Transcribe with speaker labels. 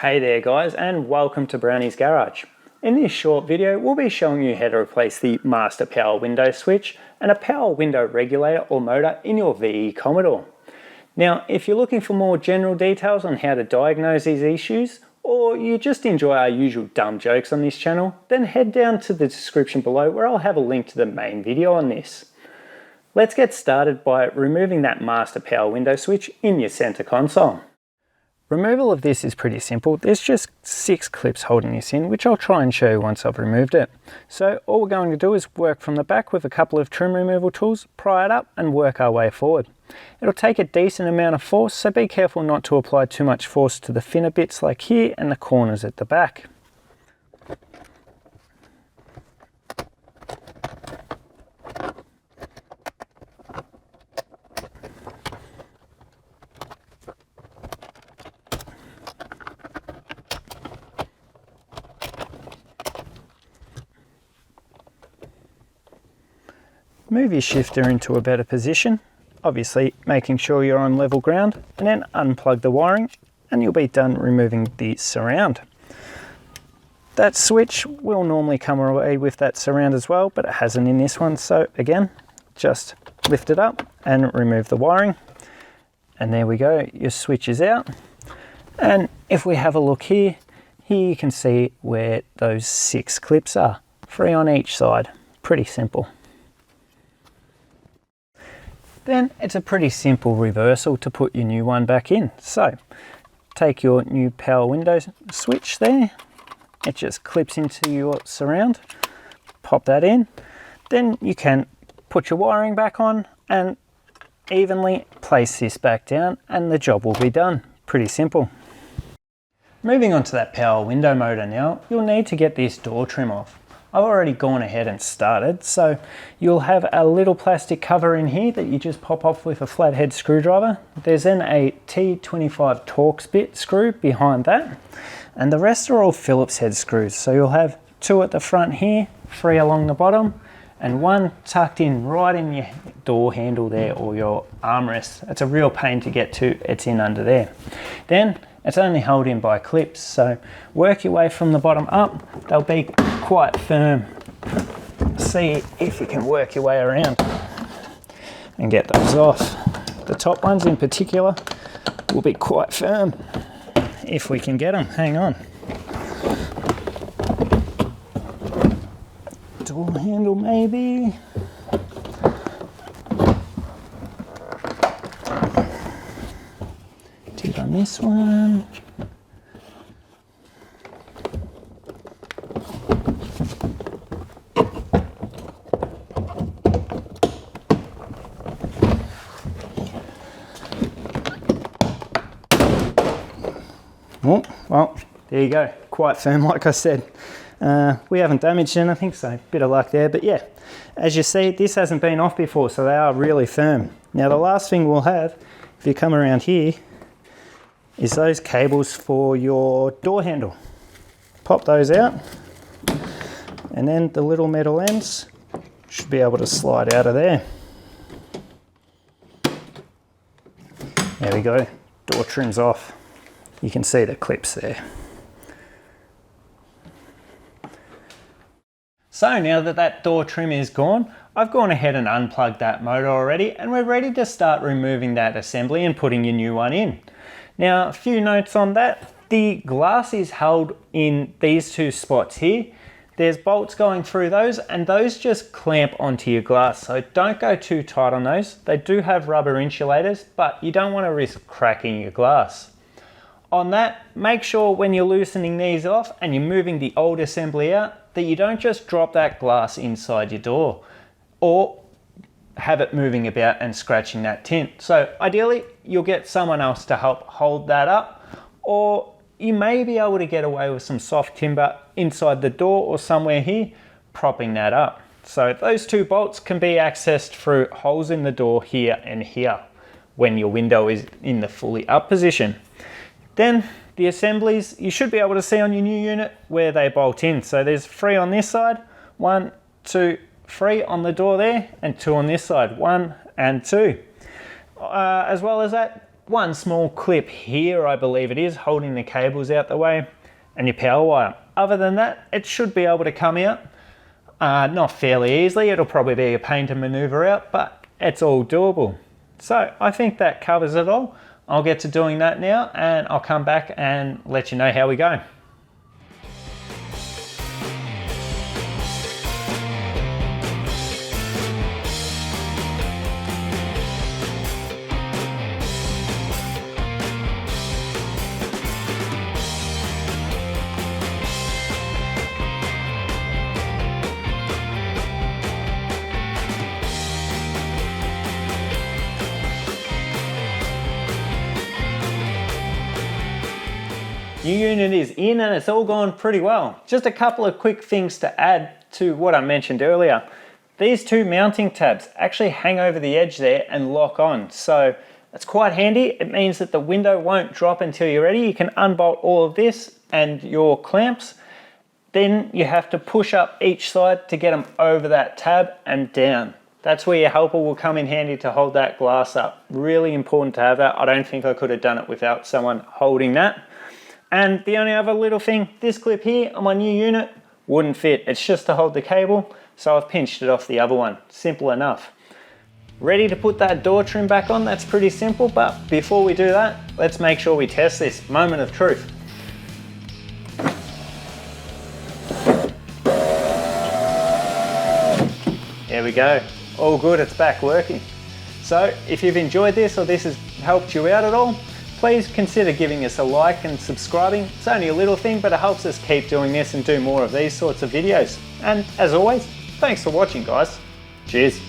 Speaker 1: Hey there guys, and welcome to Brownie's Garage. In this short video we'll be showing you how to replace the master power window switch and a power window regulator or motor in your VE Commodore. Now if you're looking for more general details on how to diagnose these issues, or you just enjoy our usual dumb jokes on this channel, then head down to the description below where I'll have a link to the main video on this. Let's get started by removing that master power window switch in your center console. Removal of this is pretty simple. There's just 6 clips holding this in, which I'll try and show you once I've removed it. So all we're going to do is work from the back with a couple of trim removal tools, pry it up and work our way forward. It'll take a decent amount of force, so be careful not to apply too much force to the thinner bits like here and the corners at the back. Move your shifter into a better position, obviously making sure you're on level ground, and then unplug the wiring and you'll be done removing the surround. That switch will normally come away with that surround as well, but it hasn't in this one, so again, just lift it up and remove the wiring. And there we go, your switch is out. And if we have a look here you can see where those 6 clips are, 3 on each side. Pretty simple. Then it's a pretty simple reversal to put your new one back in. So take your new power window switch there, it just clips into your surround, pop that in, then you can put your wiring back on and evenly place this back down and the job will be done. Pretty simple. Moving on to that power window motor now, you'll need to get this door trim off. I've already gone ahead and started, so you'll have a little plastic cover in here that you just pop off with a flathead screwdriver. There's then a T25 Torx bit screw behind that, and the rest are all Phillips head screws. So you'll have 2 at the front here, 3 along the bottom, and 1 tucked in right in your door handle there, or your armrest. It's a real pain to get to, it's in under there. Then it's only held in by clips, so work your way from the bottom up. They'll be quite firm. See if you can work your way around and get those off. The top ones in particular will be quite firm if we can get them. Hang on. Door handle maybe. Tip on this one. Oh, well, there you go. Quite firm, like I said. We haven't damaged anything, so bit of luck there. But yeah, as you see, this hasn't been off before, so they are really firm. Now the last thing we'll have, if you come around here, is those cables for your door handle. Pop those out, and then the little metal ends should be able to slide out of there. There we go, door trim's off. You can see the clips there. So now that that door trim is gone, I've gone ahead and unplugged that motor already, and we're ready to start removing that assembly and putting your new one in. Now, a few notes on that. The glass is held in these 2 spots here. There's bolts going through those, and those just clamp onto your glass, so don't go too tight on those. They do have rubber insulators, but you don't want to risk cracking your glass. On that, make sure when you're loosening these off and you're moving the old assembly out, that you don't just drop that glass inside your door or have it moving about and scratching that tint. So ideally, you'll get someone else to help hold that up, or you may be able to get away with some soft timber inside the door or somewhere here, propping that up. So those 2 bolts can be accessed through holes in the door here and here when your window is in the fully up position. Then the assemblies, you should be able to see on your new unit where they bolt in. So there's 3 on this side, 1, 2, 3 on the door there, and 2 on this side, 1 and 2. As well as that, one small clip here, I believe it is, holding the cables out the way, and your power wire. Other than that, it should be able to come out, not fairly easily. It'll probably be a pain to maneuver out, but it's all doable. So I think that covers it all. I'll get to doing that now, and I'll come back and let you know how we go. New unit is in and it's all gone pretty well. Just a couple of quick things to add to what I mentioned earlier. These two mounting tabs actually hang over the edge there and lock on. So it's quite handy. It means that the window won't drop until you're ready. You can unbolt all of this and your clamps. Then you have to push up each side to get them over that tab and down. That's where your helper will come in handy to hold that glass up. Really important to have that. I don't think I could have done it without someone holding that. And the only other little thing, this clip here on my new unit wouldn't fit. It's just to hold the cable, so I've pinched it off the other one. Simple enough. Ready to put that door trim back on? That's pretty simple, but before we do that, let's make sure we test this. Moment of truth. There we go. All good, it's back working. So if you've enjoyed this or this has helped you out at all, please consider giving us a like and subscribing. It's only a little thing, but it helps us keep doing this and do more of these sorts of videos. And as always, thanks for watching, guys. Cheers.